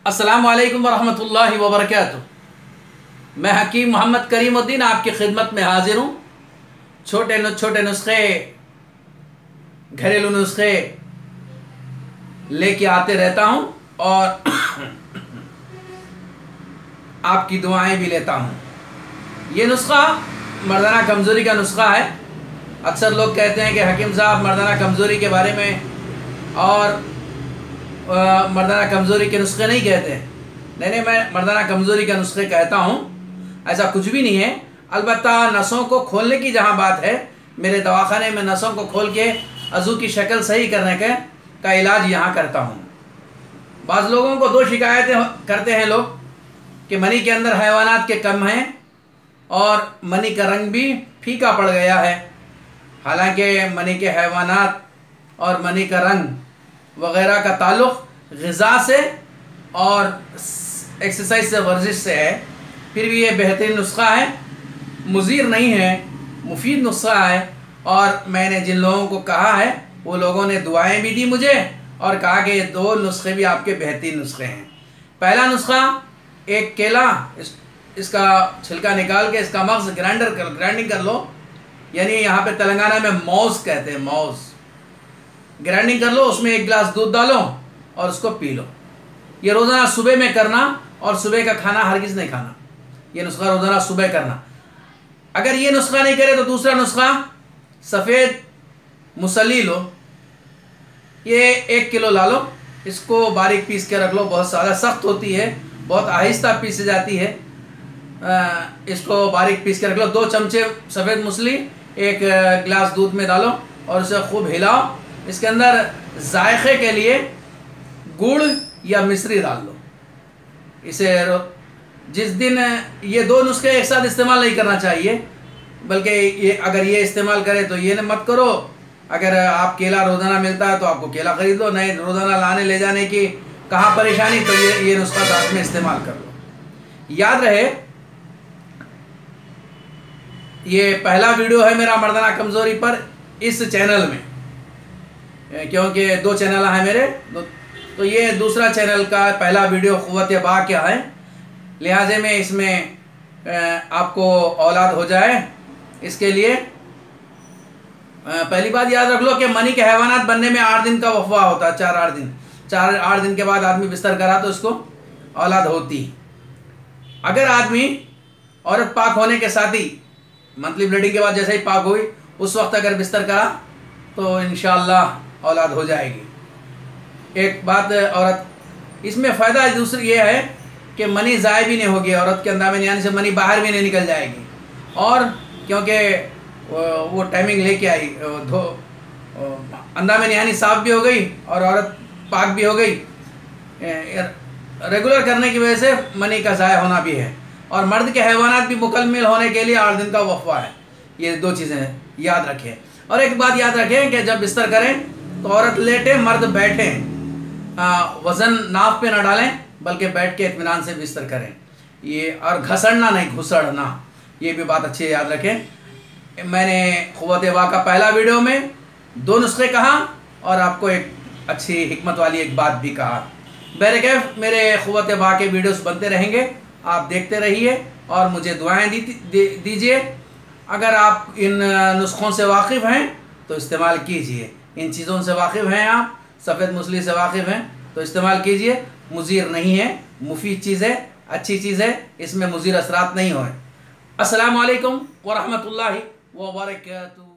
अस्सलामु अलैकुम वरहमतुल्लाहि वबरकातुहू। मैं हकीम मोहम्मद करीमुद्दीन आपकी खिदमत में हाजिर हूँ। छोटे नुस्खे, घरेलू नुस्खे लेके आते रहता हूँ और आपकी दुआएं भी लेता हूँ। ये नुस्खा मर्दाना कमज़ोरी का नुस्खा है। अक्सर लोग कहते हैं कि हकीम साहब मर्दाना कमज़ोरी के बारे में और मर्दाना कमज़ोरी के नुस्खे नहीं कहते हैं। नहीं, मैं मर्दाना कमज़ोरी का नुस्खे कहता हूँ। ऐसा कुछ भी नहीं है। अलबत्ता नसों को खोलने की जहाँ बात है, मेरे दवाखाने में नसों को खोल के अज़ू की शक्ल सही करने का इलाज यहाँ करता हूँ। बाज़ लोगों को दो शिकायतें करते हैं लोग कि मनी के अंदर हैवानात के कम हैं और मनी का रंग भी फीका पड़ गया है। हालांकि मनी के हैवानात और मनी का रंग वग़ैरह का ताल्लुक़ ग़िज़ा से और एक्सरसाइज से, वर्जिश से है। फिर भी ये बेहतरीन नुस्खा है, मुज़ीर नहीं है, मुफीद नुस्खा है। और मैंने जिन लोगों को कहा है वो लोगों ने दुआएं भी दी मुझे और कहा कि ये दो नुस्खे भी आपके बेहतरीन नुस्खे हैं। पहला नुस्खा, एक केला, इसका छिलका निकाल के इसका मग़ज़ ग्राइंडिंग कर लो, यानी यहाँ पे तेलंगाना में मौज़ कहते हैं, मौज़। ग्राइंडिंग कर लो, उसमें 1 गिलास दूध डालो और उसको पी लो। ये रोज़ाना सुबह में करना और सुबह का खाना हरगिज़ नहीं खाना। ये नुस्खा रोज़ाना सुबह करना। अगर ये नुस्खा नहीं करे तो दूसरा नुस्खा, सफ़ेद मुसल्ली लो, ये 1 किलो ला लो, इसको बारीक पीस के रख लो। बहुत ज़्यादा सख्त होती है, बहुत आहिस्ता पीस जाती है। इसको बारीक पीस के रख लो। 2 चमचे सफ़ेद मूसली 1 गिलास दूध में डालो और उसे खूब हिलाओ। इसके अंदर जायक़े के लिए गुड़ या मिश्री डाल लो। इसे जिस दिन ये 2 नुस्खे एक साथ इस्तेमाल नहीं करना चाहिए, बल्कि ये अगर ये इस्तेमाल करें तो ये मत करो। अगर आप केला रोज़ाना मिलता है तो आपको केला ख़रीद लो, नहीं रोज़ाना लाने ले जाने की कहाँ परेशानी, तो ये नुस्खा साथ में इस्तेमाल कर लो। याद रहे, ये पहला वीडियो है मेरा मर्दाना कमज़ोरी पर इस चैनल में, क्योंकि 2 चैनल हैं मेरे, तो ये दूसरा चैनल का पहला वीडियो क़ुव्वत बा क्या है। लिहाजे में इसमें आपको औलाद हो जाए, इसके लिए पहली बात याद रख लो कि मनी के हैवानात बनने में 8 दिन का वफ़ा होता है। 4-8 दिन के बाद आदमी बिस्तर करा तो उसको औलाद होती। अगर आदमी औरत पाक होने के साथ ही मंथली ब्लीडिंग के बाद जैसे ही पाक हुई उस वक्त अगर बिस्तर करा तो इंशाअल्लाह औलाद हो जाएगी। एक बात, औरत इसमें फ़ायदा दूसरी ये है कि मनी ज़ाय भी नहीं होगी, औरत के अंदाज़ में आने से मनी बाहर भी नहीं निकल जाएगी। और क्योंकि वो टाइमिंग लेके आई, अंदा में निहानी साफ भी हो गई और औरत पाक भी हो गई। रेगुलर करने की वजह से मनी का ज़ाय होना भी है और मर्द के हैवानात भी मुकम्मल होने के लिए 8 दिन का वफ़ा है। ये 2 चीज़ें याद रखें। और एक बात याद रखें कि जब बिस्तर करें तो औरत लेटे, मर्द बैठे, वज़न नाफ पे ना डालें बल्कि बैठ के इत्मीनान से बिस्तर करें। ये और घसड़ना नहीं, घुसड़ना, ये भी बात अच्छी याद रखें। मैंने क़ुव्वत बा का पहला वीडियो में 2 नुस्खे कहा और आपको एक अच्छी हिकमत वाली एक बात भी कहा। बहरकैफ़ मेरे क़ुव्वत बा के वीडियोस बनते रहेंगे, आप देखते रहिए और मुझे दुआएं दीजिए। अगर आप इन नुस्खों से वाकिफ़ हैं तो इस्तेमाल कीजिए। इन चीज़ों से वाकिफ़ हैं, आप सफ़ेद मूसली से वाकिफ़ हैं तो इस्तेमाल कीजिए। मुज़ीर नहीं है, मुफीद चीज़ है, अच्छी चीज़ है, इसमें मुज़ीर असरात नहीं होए। अस्सलामु अलैकुम व रहमतुल्लाहि व बरकातुहू।